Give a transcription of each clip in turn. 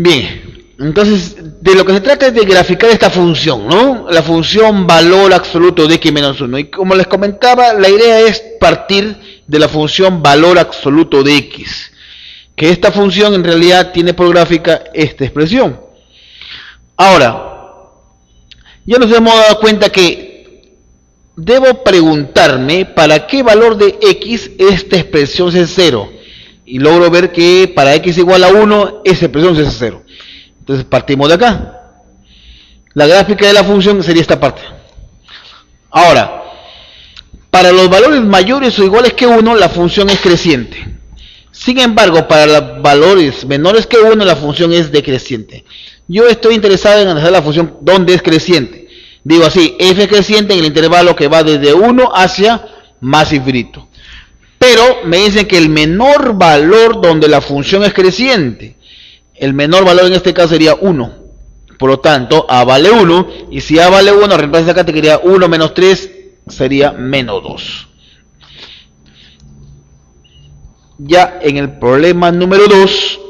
Bien, entonces de lo que se trata es de graficar esta función, ¿no? La función valor absoluto de x menos 1. Y como les comentaba, la idea es partir de la función valor absoluto de x. Que esta función en realidad tiene por gráfica esta expresión. Ahora, ya nos hemos dado cuenta que debo preguntarme para qué valor de x esta expresión es 0. Y logro ver que para x igual a 1, esa expresión es 0. Entonces partimos de acá. La gráfica de la función sería esta parte. Ahora, para los valores mayores o iguales que 1, la función es creciente. Sin embargo, para los valores menores que 1, la función es decreciente. Yo estoy interesado en analizar la función donde es creciente. Digo así, f es creciente en el intervalo que va desde 1 hacia más infinito. Pero me dicen que el menor valor donde la función es creciente, el menor valor en este caso sería 1. Por lo tanto, a vale 1, y si a vale 1, reemplaza acá, te quedaría 1 menos 3, sería menos 2. Ya en el problema número 2,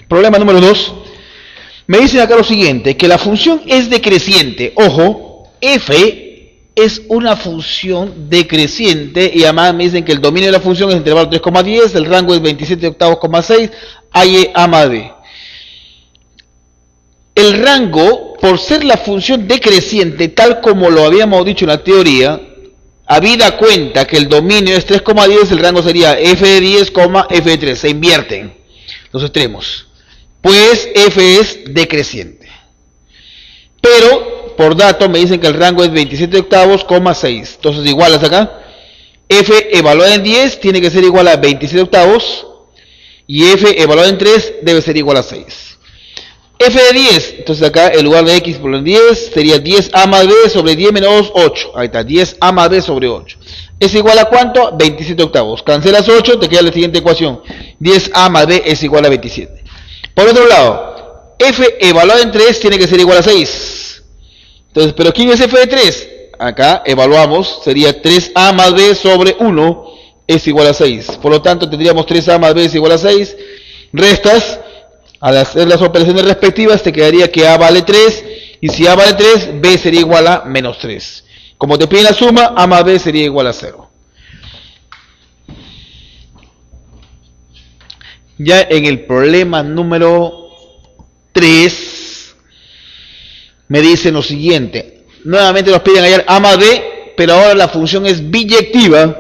problema número 2, me dicen acá lo siguiente, que la función es decreciente. Ojo, f es una función decreciente y además me dicen que el dominio de la función es intervalo 3,10, el rango es 27 octavos, 6, a más b. El rango, por ser la función decreciente, tal como lo habíamos dicho en la teoría, habida cuenta que el dominio es 3,10, el rango sería f de 10, f de 3, se invierten los extremos. Pues f es decreciente. Pero, por dato, me dicen que el rango es 27 octavos, 6. Entonces, igualas acá. F evaluada en 10 tiene que ser igual a 27 octavos. Y f evaluada en 3 debe ser igual a 6. F de 10, entonces acá el lugar de x por el 10 sería 10a más b sobre 10 menos 8. Ahí está, 10a más b sobre 8. ¿Es igual a cuánto? 27 octavos. Cancelas 8, te queda la siguiente ecuación. 10a más b es igual a 27. Por otro lado, f evaluado en 3 tiene que ser igual a 6. Entonces, ¿pero quién es f de 3? Acá evaluamos, sería 3a más b sobre 1 es igual a 6. Por lo tanto, tendríamos 3a más b es igual a 6. Restas, al hacer las operaciones respectivas, te quedaría que a vale 3. Y si a vale 3, b sería igual a menos 3. Como te piden la suma, a más b sería igual a 0. Ya en el problema número 3, me dicen lo siguiente. Nuevamente nos piden hallar a más b, pero ahora la función es biyectiva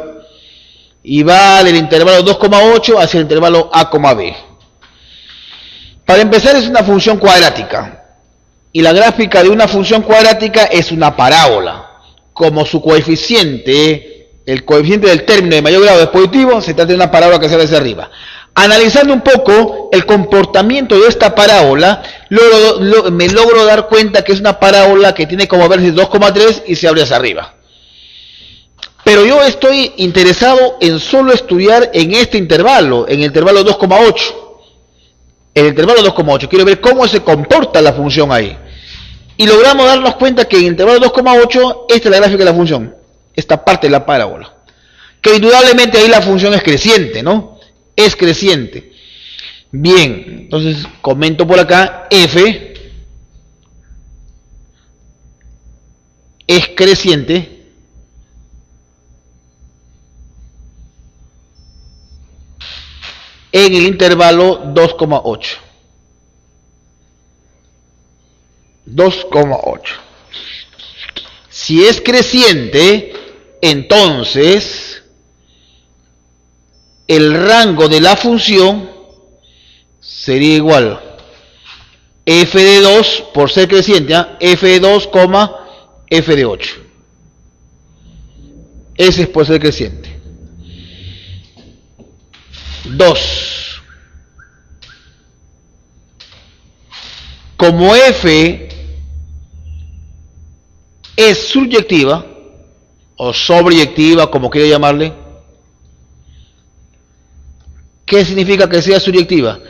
y va del intervalo 2,8 hacia el intervalo a, b. Para empezar, es una función cuadrática. Y la gráfica de una función cuadrática es una parábola. Como su coeficiente el coeficiente del término de mayor grado es positivo, se trata de una parábola que se ve hacia arriba. Analizando un poco el comportamiento de esta parábola, me logro dar cuenta que es una parábola que tiene como vértice 2,3 y se abre hacia arriba. Pero yo estoy interesado en solo estudiar en este intervalo, en el intervalo 2,8. El intervalo 2,8, quiero ver cómo se comporta la función ahí. Y logramos darnos cuenta que en el intervalo 2,8, esta es la gráfica de la función, esta parte de la parábola. Que indudablemente ahí la función es creciente, ¿no? Es creciente. Bien, entonces comento por acá, f es creciente en el intervalo 2,8. 2,8. Si es creciente, entonces el rango de la función sería igual f de 2 por ser creciente, f de 2, f de 8. Ese es por ser creciente. 2. Como f es subyectiva o sobreyectiva, como quiera llamarle. ¿Qué significa que sea subyectiva?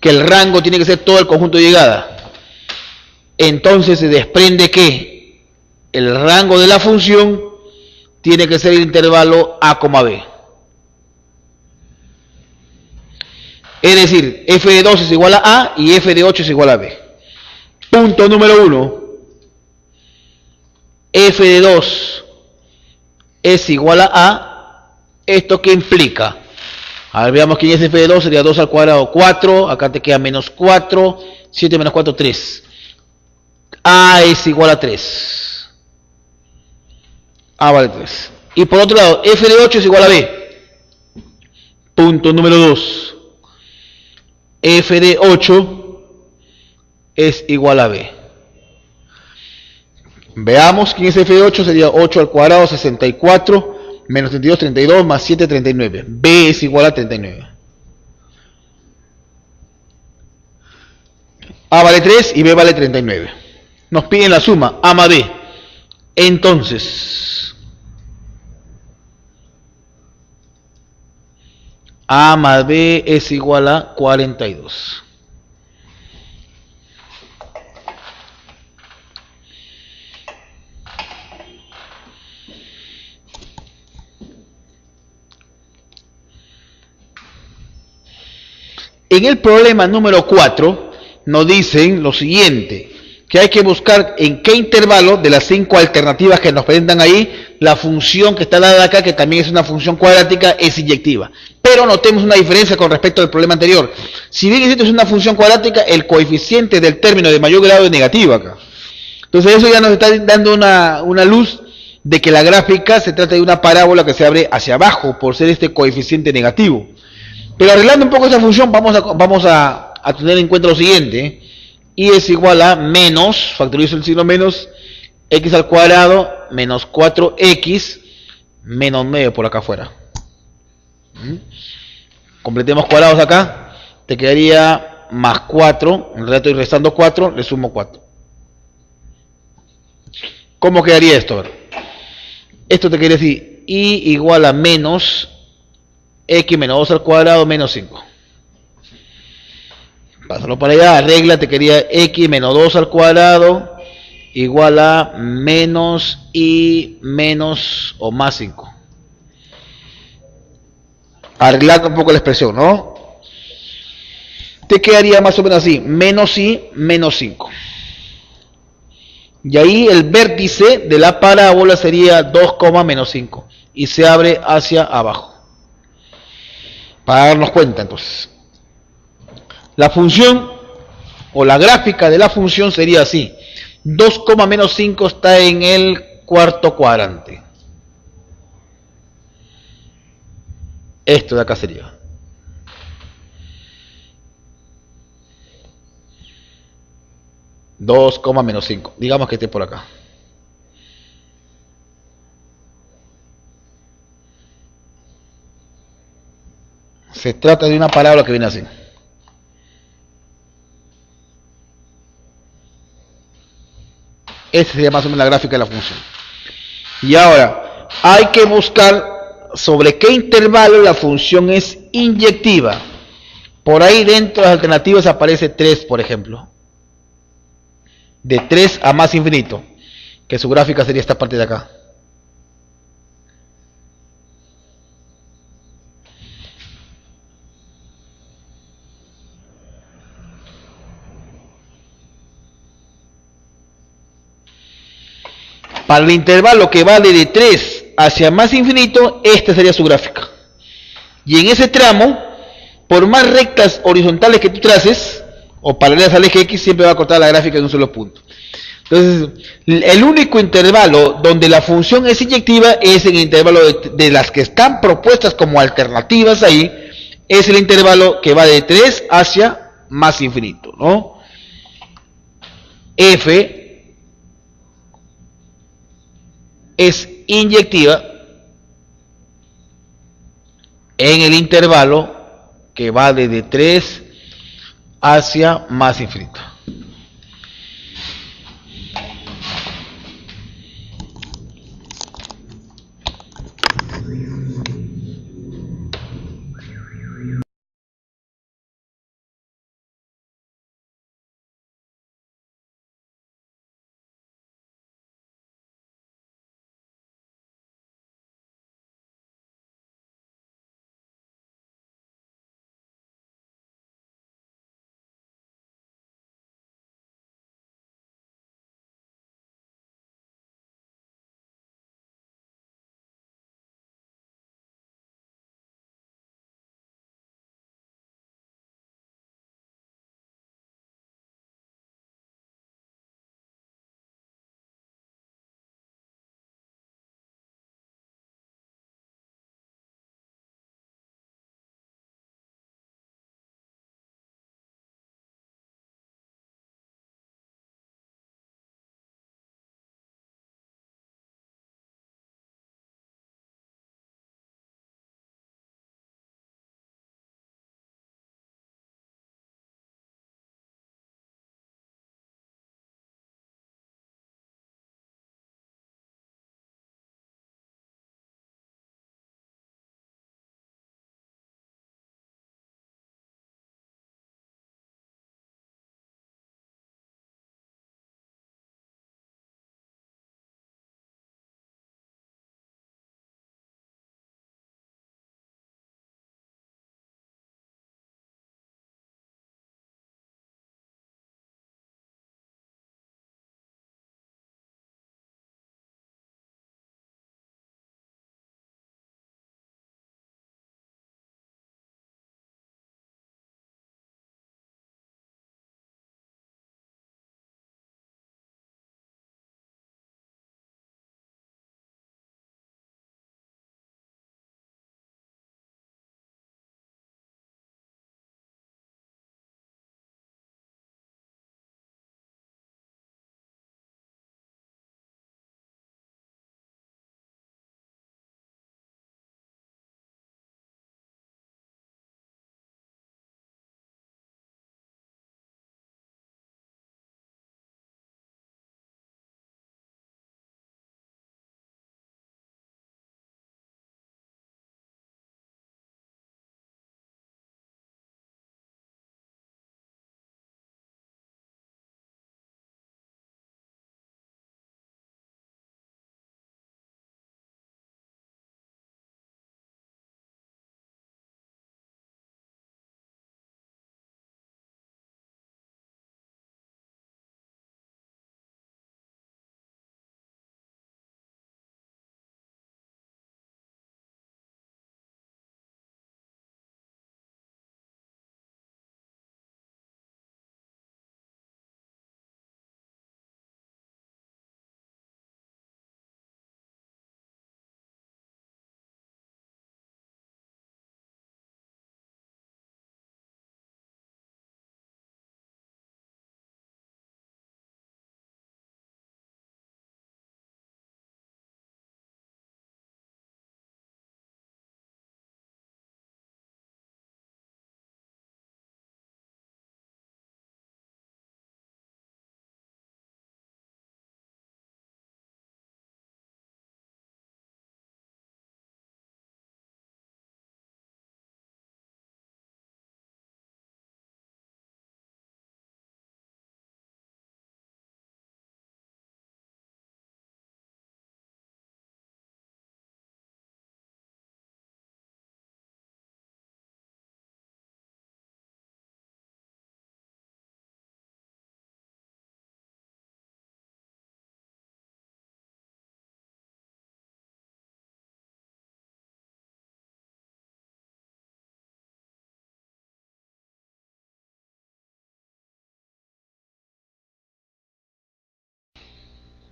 Que el rango tiene que ser todo el conjunto de llegada. Entonces se desprende que el rango de la función tiene que ser el intervalo a, b. Es decir, f de 2 es igual a y f de 8 es igual a b. Punto número 1. F de 2 es igual a. ¿Esto qué implica? A ver, veamos quién es f de 2, sería 2 al cuadrado 4, acá te queda menos 4, 7 menos 4, 3. A es igual a 3. A vale 3. Y por otro lado, f de 8 es igual a b. Punto número 2. F de 8 es igual a b. Veamos quién es f de 8, sería 8 al cuadrado, 64, menos 32, 32, más 7, 39. B es igual a 39. A vale 3 y B vale 39. Nos piden la suma, A más B. Entonces, A más B es igual a 42. En el problema número 4 nos dicen lo siguiente, que hay que buscar en qué intervalo de las 5 alternativas que nos presentan ahí, la función que está dada acá, que también es una función cuadrática, es inyectiva. Pero notemos una diferencia con respecto al problema anterior. Si bien esto es una función cuadrática, el coeficiente del término de mayor grado es negativo acá. Entonces eso ya nos está dando una luz de que la gráfica se trata de una parábola que se abre hacia abajo por ser este coeficiente negativo. Pero arreglando un poco esta función, vamos a tener en cuenta lo siguiente. Y es igual a menos, factorizo el signo menos, x al cuadrado menos 4x menos medio por acá afuera. Completemos cuadrados acá. Te quedaría más 4. En realidad estoy restando 4, le sumo 4. ¿Cómo quedaría esto? Esto te quiere decir y igual a menos x menos 2 al cuadrado menos 5. Pásalo para allá, arregla, te quería x menos 2 al cuadrado igual a menos y menos o más 5. Arreglando un poco la expresión, ¿no? Te quedaría más o menos así, menos y menos 5. Y ahí el vértice de la parábola sería 2, menos 5. Y se abre hacia abajo. Para darnos cuenta entonces. La función o la gráfica de la función sería así. 2, menos 5 está en el cuarto cuadrante. Esto de acá sería. Dos, menos 5. Digamos que esté por acá. Se trata de una parábola que viene así. Esta sería más o menos la gráfica de la función. Y ahora, hay que buscar sobre qué intervalo la función es inyectiva. Por ahí dentro de las alternativas aparece 3, por ejemplo. De 3 a más infinito. Que su gráfica sería esta parte de acá. Para el intervalo que va de 3 hacia más infinito, esta sería su gráfica. Y en ese tramo, por más rectas horizontales que tú traces, o paralelas al eje X, siempre va a cortar la gráfica en un solo punto. Entonces, el único intervalo donde la función es inyectiva es en el intervalo de las que están propuestas como alternativas ahí, es el intervalo que va de 3 hacia más infinito, ¿no? F es inyectiva en el intervalo que va desde 3 hacia más infinito.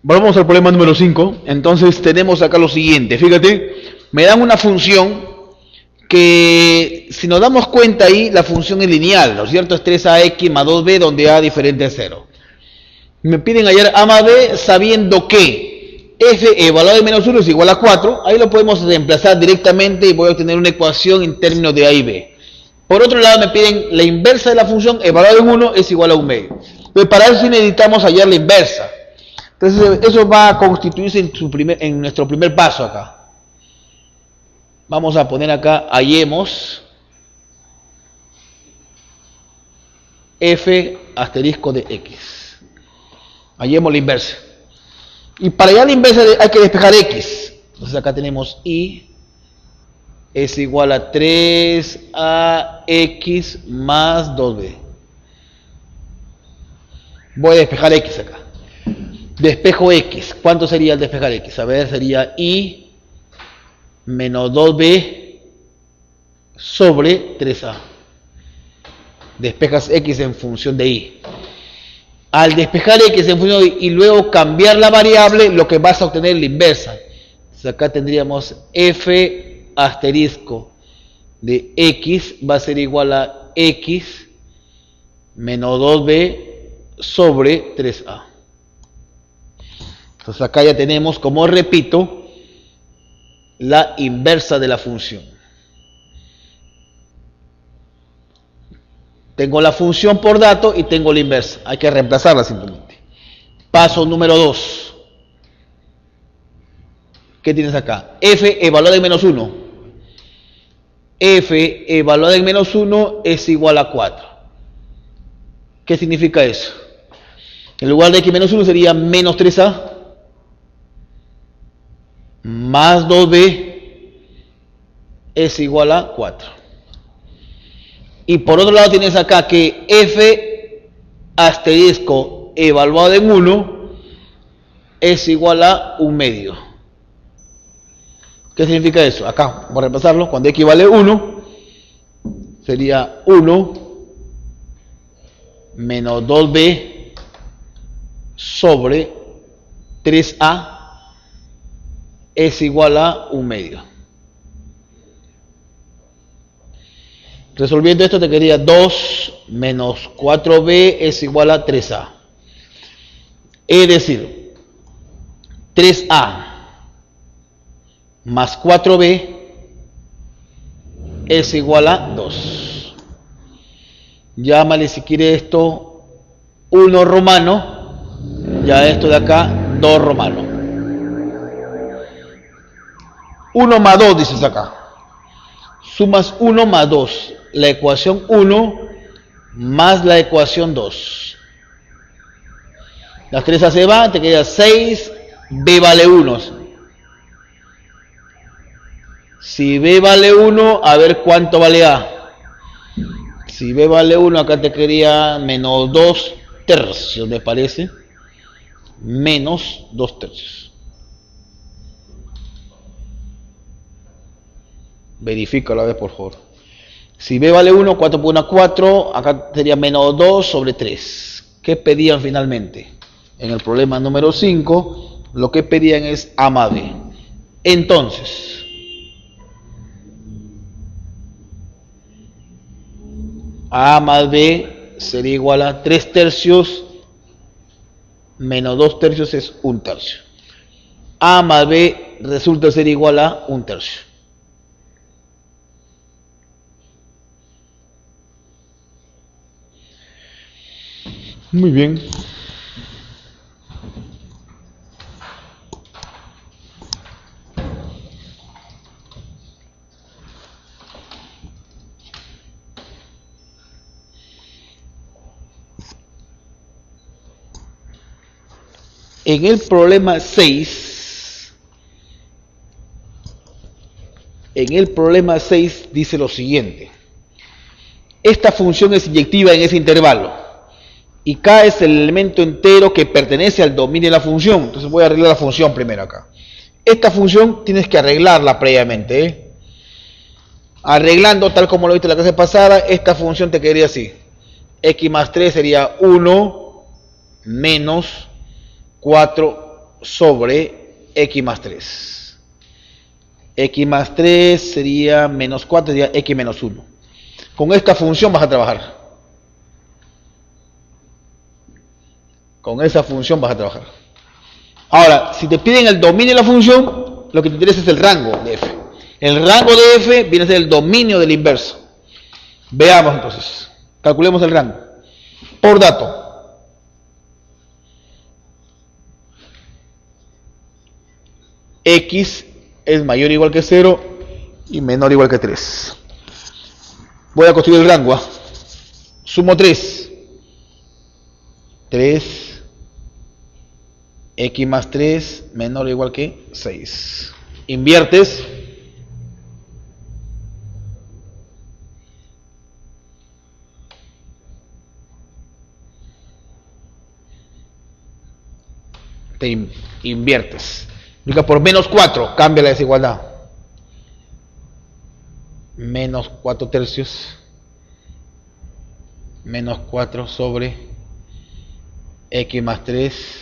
Vamos al problema número 5. Entonces tenemos acá lo siguiente. Fíjate, me dan una función que, si nos damos cuenta ahí, la función es lineal, ¿no es cierto? Es 3ax más 2b, donde a diferente a 0. Me piden hallar a más b sabiendo que f evaluado en menos 1 es igual a 4. Ahí lo podemos reemplazar directamente y voy a obtener una ecuación en términos de a y b. Por otro lado, me piden la inversa de la función evaluado en 1 es igual a 1 medio. Entonces, para eso sí necesitamos hallar la inversa. Entonces, eso va a constituirse en nuestro primer paso acá. Vamos a poner acá, hallemos f asterisco de x. Hallemos la inversa. Y para hallar la inversa hay que despejar x. Entonces acá tenemos y es igual a 3ax más 2b. Voy a despejar x acá. Despejo x. ¿Cuánto sería el despejar x? A ver, sería y menos 2b sobre 3a. Despejas x en función de y. Al despejar x en función de y luego cambiar la variable, lo que vas a obtener es la inversa. Entonces acá tendríamos f asterisco de x va a ser igual a x menos 2b sobre 3a. Entonces acá ya tenemos, como repito, la inversa de la función. Tengo la función por dato y tengo la inversa. Hay que reemplazarla simplemente. Paso número 2. ¿Qué tienes acá? F evaluada en menos 1. F evaluada en menos 1 es igual a 4. ¿Qué significa eso? En lugar de x menos 1 sería menos 3a más 2b es igual a 4. Y por otro lado tienes acá que f asterisco evaluado en 1 es igual a 1 medio. ¿Qué significa eso? Acá, vamos a repasarlo. Cuando x vale 1, sería 1 menos 2b sobre 3a es igual a 1 medio. Resolviendo esto te quedaría 2 menos 4b es igual a 3a. Es decir, 3a más 4b es igual a 2. Llámale si quiere esto 1 romano, ya esto de acá 2 romano. 1 más 2 dices acá. Sumas 1 más 2, la ecuación 1 más la ecuación 2. Las 3 a se van, te queda 6, b vale 1. Si b vale 1, a ver cuánto vale a. Si b vale 1, acá te quedaría menos 2 tercios, me parece. Menos 2 tercios. Verifícalo a ver, por favor. Si b vale 1, 4 por 1, 4. Acá sería menos 2 sobre 3. ¿Qué pedían finalmente? En el problema número 5, lo que pedían es a más b. Entonces, a más b sería igual a 3 tercios menos 2 tercios es 1 tercio. A más b resulta ser igual a 1 tercio. Muy bien. En el problema 6, dice lo siguiente. Esta función es inyectiva en ese intervalo. Y K es el elemento entero que pertenece al dominio de la función. Entonces voy a arreglar la función primero acá. Esta función tienes que arreglarla previamente, ¿eh? Arreglando, tal como lo viste en la clase pasada, esta función te quedaría así. X más 3 sería 1 menos 4 sobre x más 3. X más 3 sería menos 4, sería x menos 1. Con esta función vas a trabajar. Con esa función vas a trabajar. Ahora, si te piden el dominio de la función, lo que te interesa es el rango de f. El rango de f viene a ser el dominio del inverso. Veamos entonces. Calculemos el rango. Por dato. X es mayor o igual que 0 y menor o igual que 3. Voy a construir el rango. Sumo 3. 3. X más 3 menor o igual que 6. Inviertes. Te inviertes. Por menos 4, cambia la desigualdad. Menos 4 tercios. Menos 4 sobre x más 3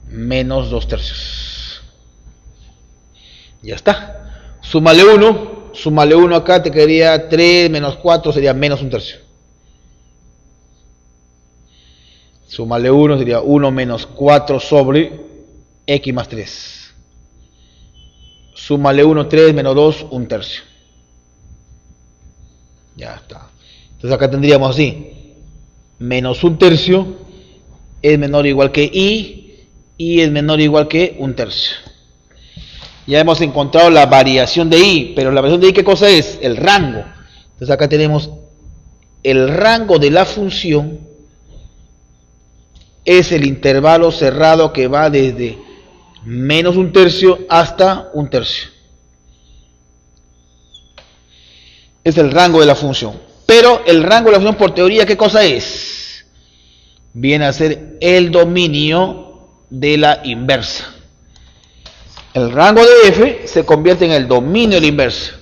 menos 2 tercios. Ya está. Súmale 1. Súmale 1 acá, te quedaría 3 menos 4 sería menos 1 tercio. Súmale 1 sería 1 menos 4 sobre x más 3. Súmale 1, 3 menos 2, 1 tercio. Ya está. Entonces acá tendríamos así. Menos 1 tercio es menor o igual que y es menor o igual que 1 tercio. Ya hemos encontrado la variación de y, pero la variación de y, ¿qué cosa es? El rango. Entonces acá tenemos el rango de la función es el intervalo cerrado que va desde menos 1 tercio hasta 1 tercio. Es el rango de la función. Pero el rango de la función por teoría, ¿qué cosa es? Viene a ser el dominio de la inversa. El rango de f se convierte en el dominio de la inversa.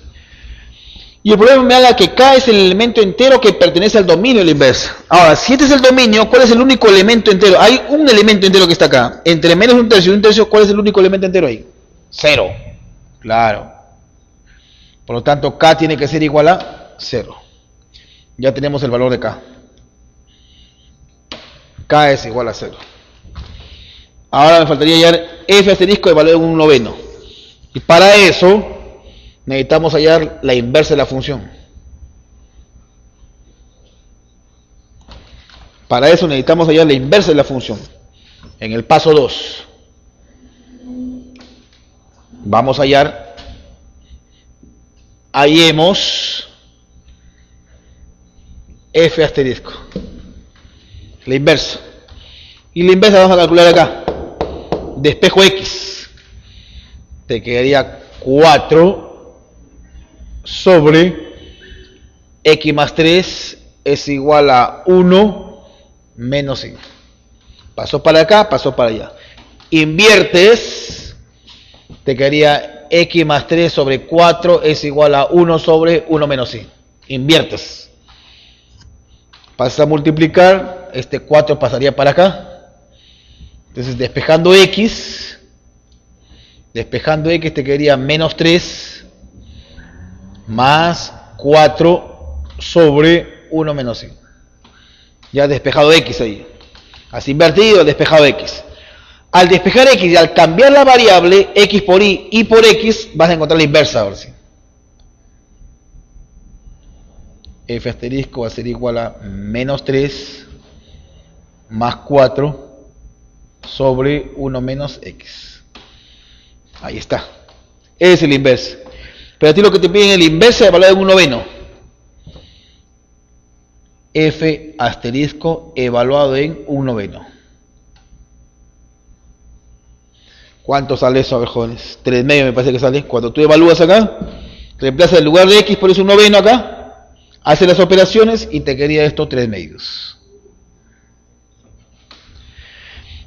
Y el problema me haga que K es el elemento entero que pertenece al dominio de la inversa. Ahora, si este es el dominio, ¿cuál es el único elemento entero? Hay un elemento entero que está acá. Entre menos 1 tercio y 1 tercio, ¿cuál es el único elemento entero ahí? 0. Claro. Por lo tanto, K tiene que ser igual a 0. Ya tenemos el valor de K. K es igual a 0. Ahora me faltaría hallar f asterisco de valor de 1/9. Y para eso necesitamos hallar la inversa de la función. Para eso necesitamos hallar la inversa de la función. En el paso 2. Vamos a hallar. Hallemos f asterisco. La inversa. Y la inversa vamos a calcular acá. Despejo x. Te quedaría 4 sobre x más 3 es igual a 1 menos i. Pasó para acá, pasó para allá. Inviertes, te quedaría x más 3 sobre 4 es igual a 1 sobre 1 menos i. Inviertes. Pasas a multiplicar, este 4 pasaría para acá. Entonces despejando x te quedaría menos 3 más 4 sobre 1 menos i. Ya despejado x ahí. Has invertido, despejado x. Al despejar x y al cambiar la variable x por y por x, vas a encontrar la inversa ahora sí. F asterisco va a ser igual a menos 3 más 4 sobre 1 menos x. Ahí está. Ese es el inverso. Pero a ti lo que te piden es el inverso de valor de 1/9. F asterisco evaluado en 1/9. ¿Cuánto sale eso? A ver, jóvenes. 3/2 me parece que sale. Cuando tú evalúas acá, reemplaza el lugar de x, pones 1/9 acá, hace las operaciones y te quedaría esto 3/2.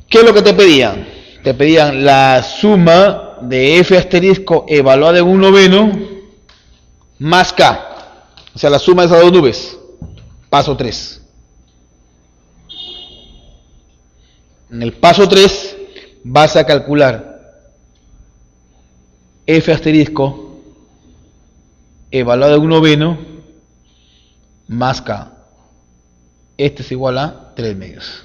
¿Qué es lo que te pedían? Te pedían la suma de f asterisco evaluada en 1/9 más k. O sea, la suma de esas dos nubes. Paso 3. En el paso 3 vas a calcular f asterisco evaluado en 1/9 más k. Este es igual a 3/2.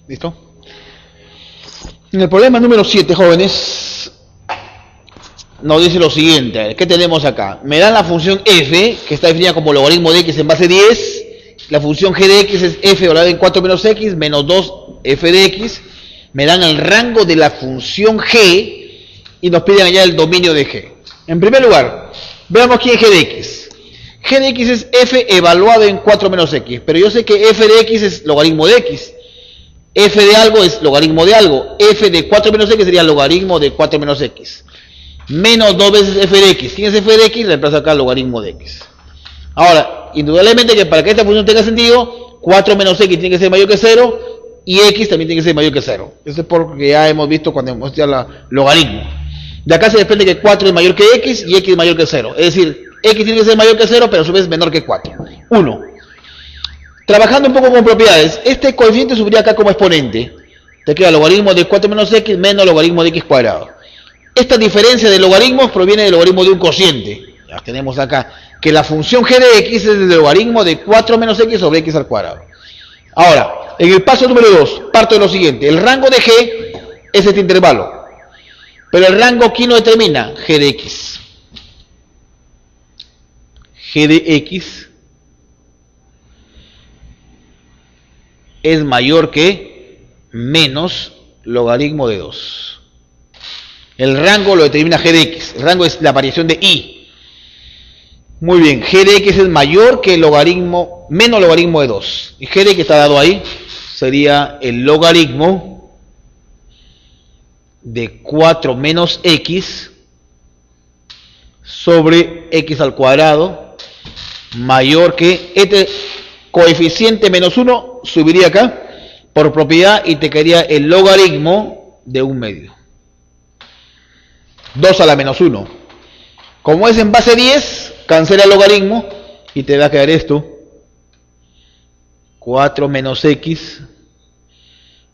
¿Listo? En el problema número 7, jóvenes, nos dice lo siguiente. ¿Qué tenemos acá? Me dan la función f, que está definida como logaritmo de x en base 10. La función g de x es f evaluado en 4 menos x menos 2 f de x. Me dan el rango de la función g y nos piden allá el dominio de g. En primer lugar, veamos quién es g de x. G de x es f evaluado en 4 menos x, pero yo sé que f de x es logaritmo de x. F de algo es logaritmo de algo. F de 4 menos x sería logaritmo de 4 menos x. Menos 2 veces f de x. ¿Quién es f de x? Reemplazo acá logaritmo de x. Ahora, indudablemente que para que esta función tenga sentido, 4 menos x tiene que ser mayor que 0 y x también tiene que ser mayor que 0. Eso es porque ya hemos visto cuando hemos estudiado la logaritmo. De acá se desprende que 4 es mayor que x y x es mayor que 0. Es decir, x tiene que ser mayor que 0, pero a su vez menor que 4. 1. Trabajando un poco con propiedades, este coeficiente subiría acá como exponente. Te queda logaritmo de 4 menos x menos logaritmo de x cuadrado. Esta diferencia de logaritmos proviene del logaritmo de un cociente. Ya tenemos acá que la función g de x es el logaritmo de 4 menos x sobre x al cuadrado. Ahora, en el paso número 2, parto de lo siguiente. El rango de g es este intervalo. Pero el rango, ¿quién lo determina? G de x. G de x es mayor que menos logaritmo de 2. El rango lo determina g de x. El rango es la variación de y. Muy bien, g de x es mayor que el logaritmo, menos logaritmo de 2. Y g de x está dado ahí, sería el logaritmo de 4 menos x sobre x al cuadrado, mayor que este coeficiente menos 1 subiría acá por propiedad y te quedaría el logaritmo de 1/2. 2 a la menos 1. Como es en base 10, cancela el logaritmo y te va a quedar esto. 4 menos x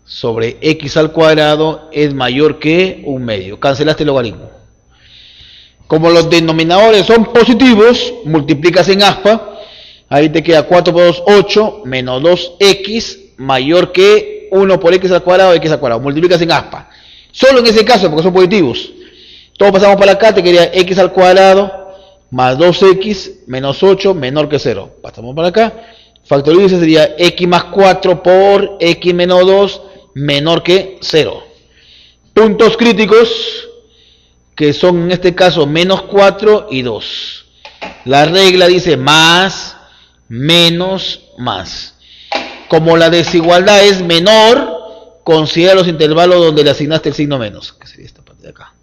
sobre x al cuadrado es mayor que 1/2. Cancelaste el logaritmo. Como los denominadores son positivos, multiplicas en aspa. Ahí te queda 4 por 2, 8, menos 2x mayor que 1 por x al cuadrado, x al cuadrado. Multiplicas en aspa. Solo en ese caso, porque son positivos. Todos pasamos para acá, te quedaría x al cuadrado más 2x menos 8 menor que 0. Pasamos para acá. Factoriza sería x más 4 por x menos 2 menor que 0. Puntos críticos, que son en este caso menos 4 y 2. La regla dice más, menos, más. Como la desigualdad es menor, considera los intervalos donde le asignaste el signo menos, que sería esta parte de acá.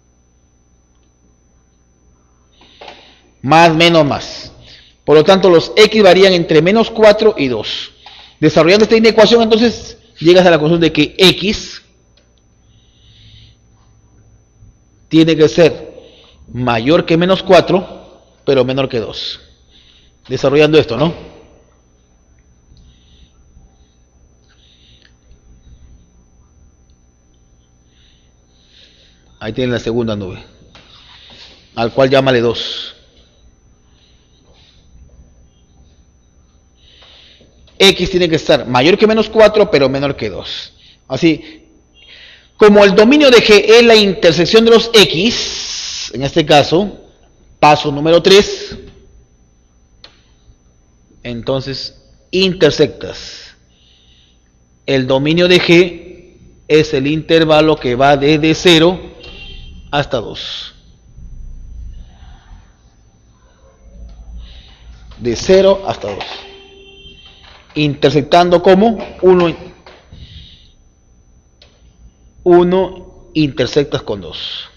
Más, menos, más. Por lo tanto, los x varían entre menos 4 y 2. Desarrollando esta ecuación, entonces, llegas a la conclusión de que x tiene que ser mayor que menos 4, pero menor que 2. Desarrollando esto, ¿no? Ahí tienen la segunda nube, al cual llámale 2. X tiene que estar mayor que menos 4, pero menor que 2. Así, como el dominio de G es la intersección de los X, en este caso, paso número 3, entonces intersectas. El dominio de G es el intervalo que va desde 0 hasta 2. De 0 hasta 2. Intersectando como 1 intersectas con 2.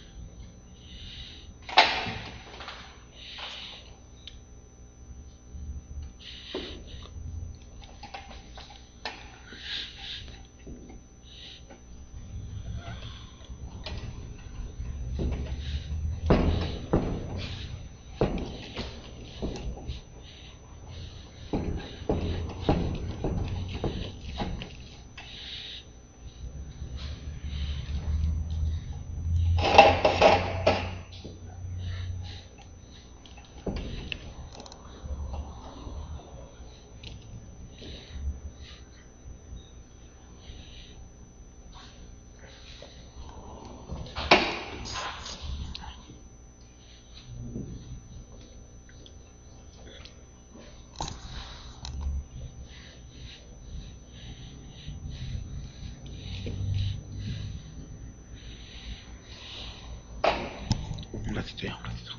Un ratito ya, un ratito.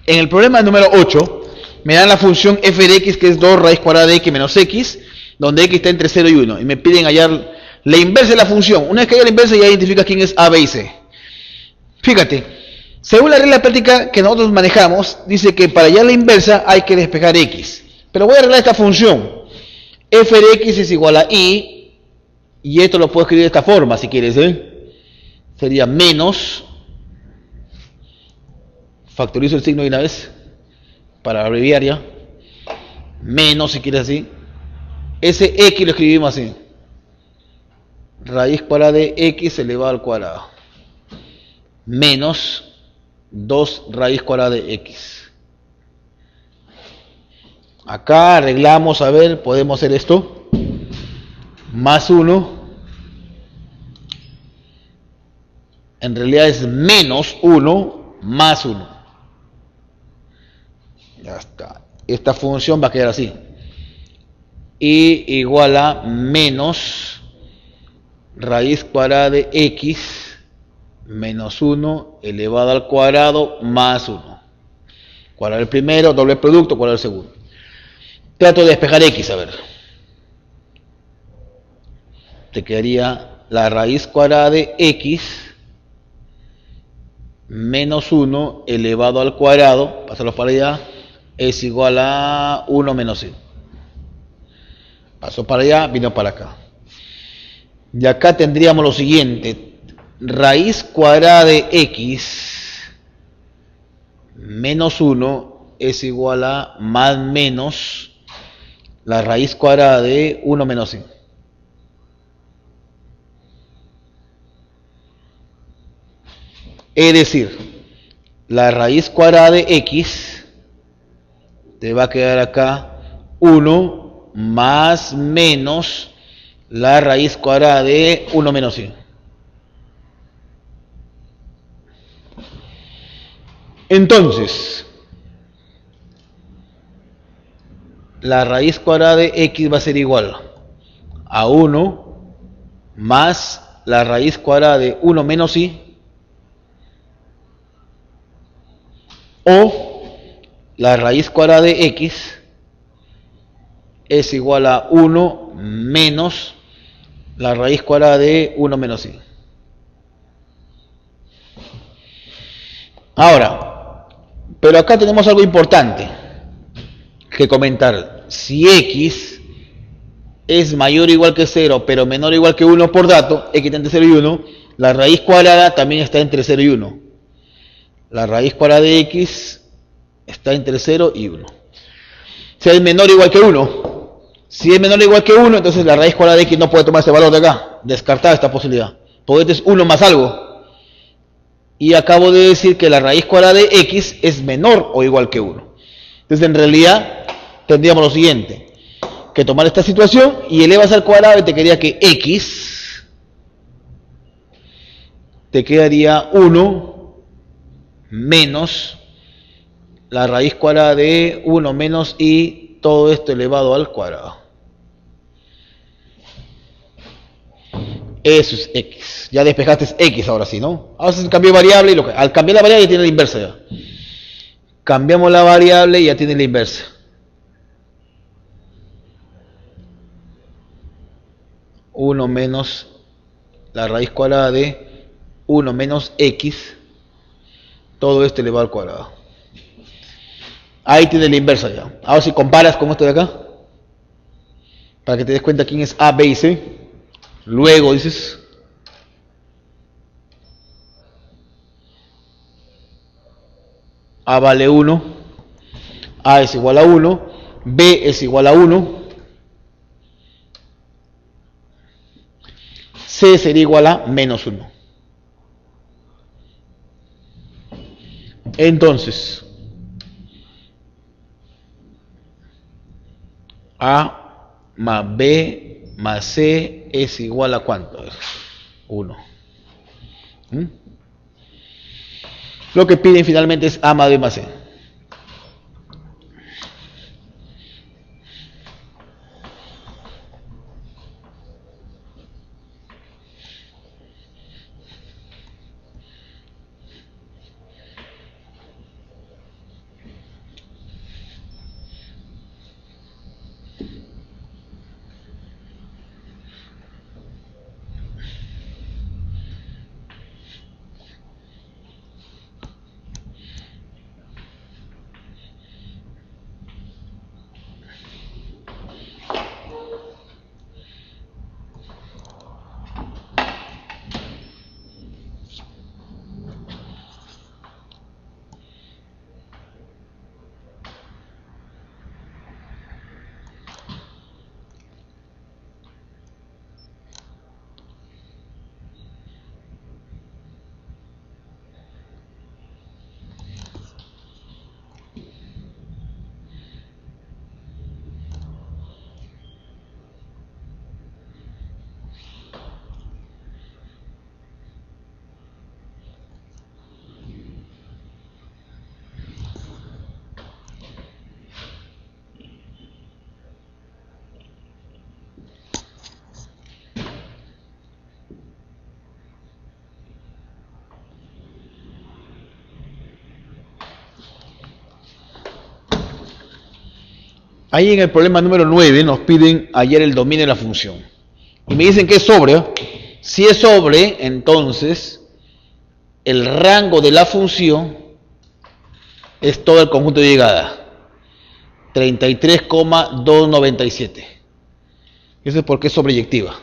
En el problema número 8, me dan la función f de x, que es 2 raíz cuadrada de x menos x, donde x está entre 0 y 1. Y me piden hallar la inversa de la función. Una vez que haya la inversa, ya identificas quién es a, b y c. Fíjate, según la regla práctica que nosotros manejamos, dice que para hallar la inversa hay que despejar x. Pero voy a arreglar esta función. F de x es igual a y esto lo puedo escribir de esta forma si quieres, sería menos, factorizo el signo de una vez para abreviar ya, menos si quieres así, ese x lo escribimos así, raíz cuadrada de x elevado al cuadrado, menos 2 raíz cuadrada de x. Acá arreglamos, a ver, podemos hacer esto, más 1, en realidad es menos 1 más 1. Ya está. Esta función va a quedar así. Y igual a menos raíz cuadrada de x menos 1 elevado al cuadrado más 1. Cuadrado el primero, doble producto, cuadrado el segundo. Trato de despejar x, a ver. Te quedaría la raíz cuadrada de x menos 1 elevado al cuadrado, pasarlo para allá, es igual a 1 menos 1. Pasó para allá, vino para acá. Y acá tendríamos lo siguiente. Raíz cuadrada de x menos 1 es igual a más menos la raíz cuadrada de 1 menos 1. Es decir, la raíz cuadrada de x te va a quedar acá 1 más menos la raíz cuadrada de 1 menos 100. Entonces, la raíz cuadrada de x va a ser igual a 1 más la raíz cuadrada de 1 menos y, o la raíz cuadrada de x es igual a 1 menos la raíz cuadrada de 1 menos y. Ahora, pero acá tenemos algo importante que comentar. Si x es mayor o igual que 0, pero menor o igual que 1 por dato, x está entre 0 y 1, la raíz cuadrada también está entre 0 y 1. La raíz cuadrada de x está entre 0 y 1. Si es menor o igual que 1, si es menor o igual que 1, entonces la raíz cuadrada de x no puede tomar este valor de acá, descartar esta posibilidad. Porque este es 1 más algo. Y acabo de decir que la raíz cuadrada de x es menor o igual que 1. Entonces en realidad tendríamos lo siguiente, que tomar esta situación y elevas al cuadrado y te quedaría que x te quedaría 1 menos la raíz cuadrada de 1 menos y todo esto elevado al cuadrado. Eso es x. Ya despejaste x ahora sí, ¿no? Ahora se cambió variable y al cambiar la variable ya tiene la inversa ya. Cambiamos la variable y ya tiene la inversa. Uno menos la raíz cuadrada de 1 menos x, todo esto elevado al cuadrado. Ahí tiene la inversa ya. Ahora si comparas con esto de acá, para que te des cuenta quién es a, b y c, luego dices a vale 1, a es igual a 1, b es igual a 1, c sería igual a menos 1. Entonces, a más b más c es igual a ¿cuánto? 1. Lo que piden finalmente es a más b más c. Ahí en el problema número 9 nos piden hallar el dominio de la función. Y me dicen que es sobre. Si es sobre, entonces el rango de la función es todo el conjunto de llegada. 33,297. Eso es porque es sobreyectiva.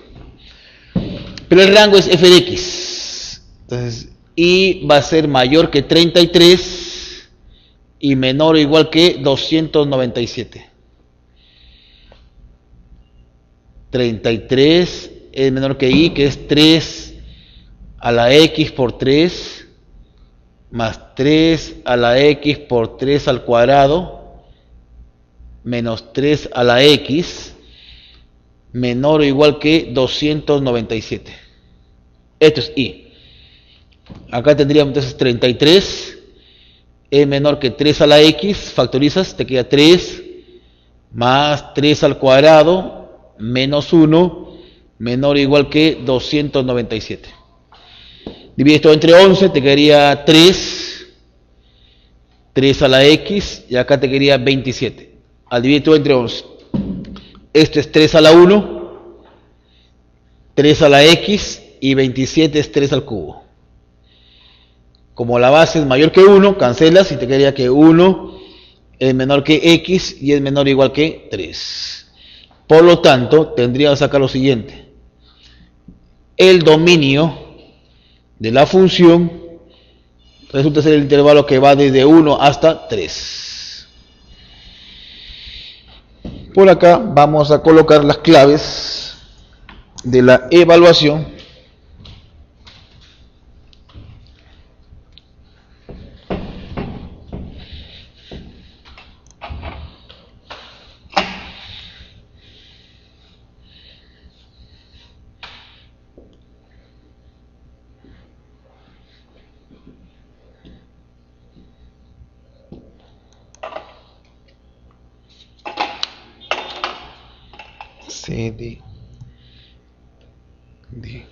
Pero el rango es f de x. Entonces, y va a ser mayor que 33 y menor o igual que 297. 33 es menor que y, que es 3 a la x por 3, más 3 a la x por 3 al cuadrado, menos 3 a la x, menor o igual que 297. Esto es y. Acá tendríamos entonces 33, es menor que 3 a la x, factorizas, te queda 3, más 3 al cuadrado, menos 1, menor o igual que 297. Divide esto entre 11, te quedaría 3 a la x, y acá te quedaría 27. Al dividir todo entre 11, esto es 3 a la 1, 3 a la x, y 27 es 3 al cubo. Como la base es mayor que 1, cancelas y te quedaría que 1 es menor que x y es menor o igual que 3. Por lo tanto, tendría que sacar lo siguiente. El dominio de la función resulta ser el intervalo que va desde 1 hasta 3. Por acá vamos a colocar las claves de la evaluación. C, D, D.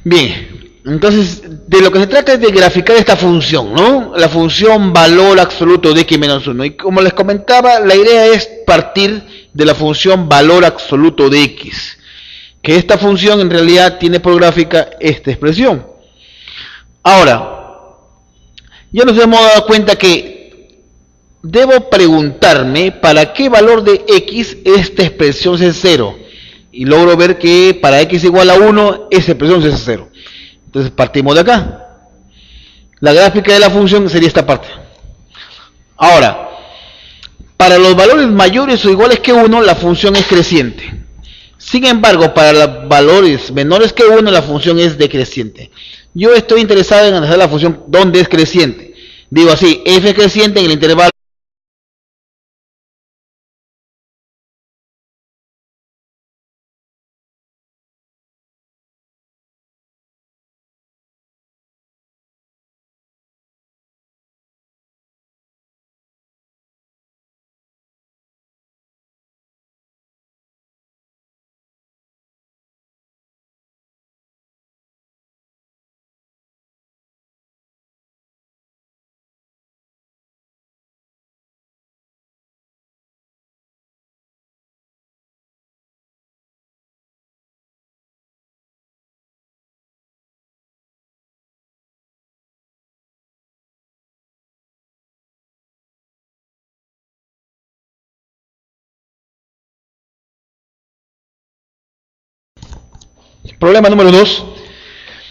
Bien, entonces de lo que se trata es de graficar esta función, ¿no? La función valor absoluto de x menos 1. Y como les comentaba, la idea es partir de la función valor absoluto de x. Que esta función en realidad tiene por gráfica esta expresión. Ahora, ya nos hemos dado cuenta que debo preguntarme para qué valor de x esta expresión es 0. Y logro ver que para x igual a 1, esa expresión es 0. Entonces partimos de acá. La gráfica de la función sería esta parte. Ahora, para los valores mayores o iguales que 1, la función es creciente. Sin embargo, para los valores menores que 1, la función es decreciente. Yo estoy interesado en analizar la función donde es creciente. Digo así, f es creciente en el intervalo Problema número 2.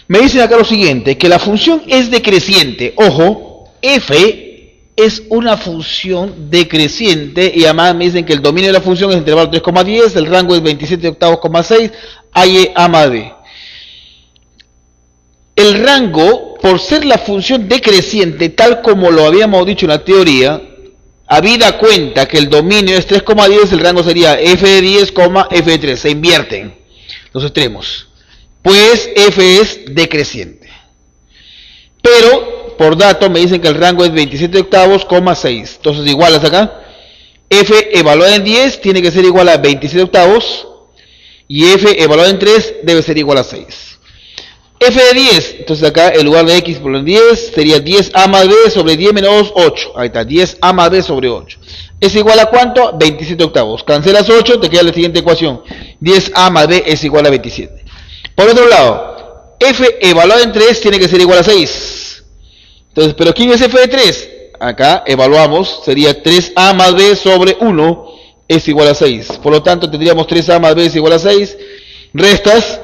Me dicen acá lo siguiente, que la función es decreciente. Ojo, f es una función decreciente y además me dicen que el dominio de la función es el intervalo 3,10, el rango es 27 octavos,6, a y a más b. el rango, por ser la función decreciente, tal como lo habíamos dicho en la teoría, habida cuenta que el dominio es 3,10, el rango sería f de 10, f de 3. Se invierten los extremos. Pues f es decreciente. Pero, por dato, me dicen que el rango es 27 octavos, 6. Entonces, igualas acá. F evaluada en 10 tiene que ser igual a 27 octavos. Y f evaluada en 3 debe ser igual a 6. F de 10, entonces acá en lugar de x por el 10 sería 10a más b sobre 10 menos 8. Ahí está, 10a más b sobre 8. ¿Es igual a cuánto? 27 octavos. Cancelas 8, te queda la siguiente ecuación. 10a más b es igual a 27. Por otro lado, f evaluado en 3 tiene que ser igual a 6. Entonces, ¿pero quién es f de 3? Acá evaluamos, sería 3a más b sobre 1 es igual a 6. Por lo tanto, tendríamos 3a más b es igual a 6. Restas.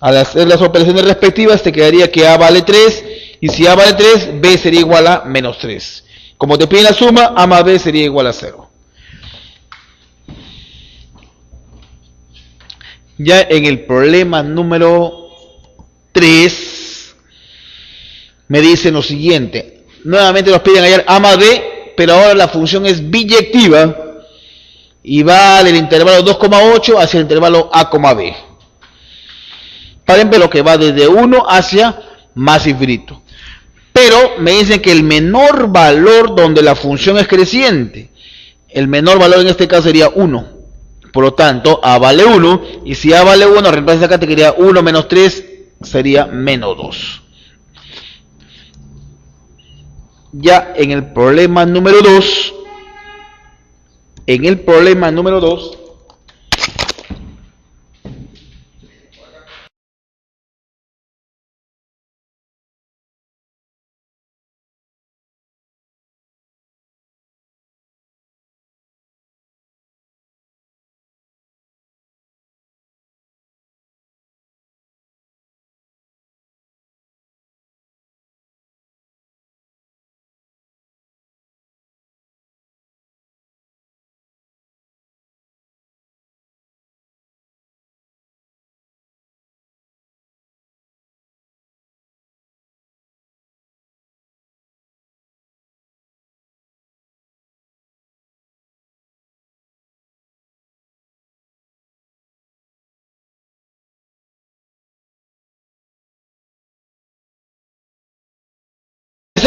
Al hacer las operaciones respectivas te quedaría que A vale 3 y si A vale 3, B sería igual a menos 3. Como te piden la suma, A más B sería igual a 0. Ya en el problema número 3 me dicen lo siguiente. Nuevamente nos piden hallar A más B, pero ahora la función es biyectiva y va del intervalo 2,8 hacia el intervalo A, B. Para ejemplo, lo que va desde 1 hacia más infinito. Pero me dicen que el menor valor donde la función es creciente, el menor valor en este caso sería 1. Por lo tanto, A vale 1. Y si A vale 1, reemplaza acá, te quedaría 1 menos 3, sería menos 2. Ya en el problema número 2,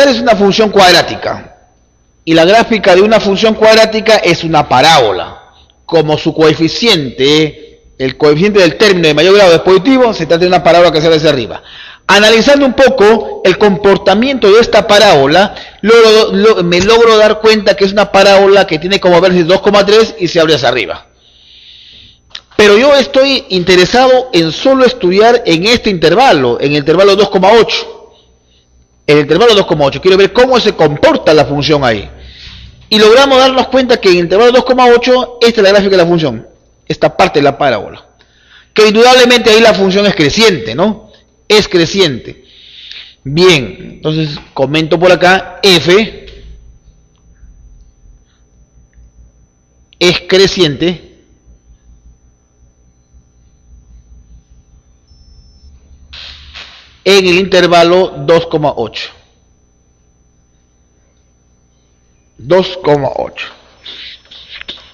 es una función cuadrática. Y la gráfica de una función cuadrática es una parábola. Como su coeficiente, el coeficiente del término de mayor grado es positivo, se trata de una parábola que se ve hacia arriba. Analizando un poco el comportamiento de esta parábola, me logro dar cuenta que es una parábola que tiene como vértice 2,3 y se abre hacia arriba. Pero yo estoy interesado en solo estudiar en este intervalo, en el intervalo 2,8. En el intervalo 2,8, quiero ver cómo se comporta la función ahí. Y logramos darnos cuenta que en el intervalo 2,8, esta es la gráfica de la función, esta parte de la parábola. Que indudablemente ahí la función es creciente, ¿no? Es creciente. Bien, entonces comento por acá, f es creciente en el intervalo 2,8. 2,8.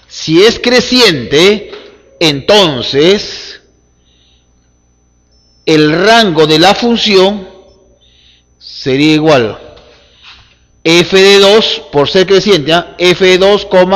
Si es creciente, entonces el rango de la función sería igual f de 2 por ser creciente, f de 2,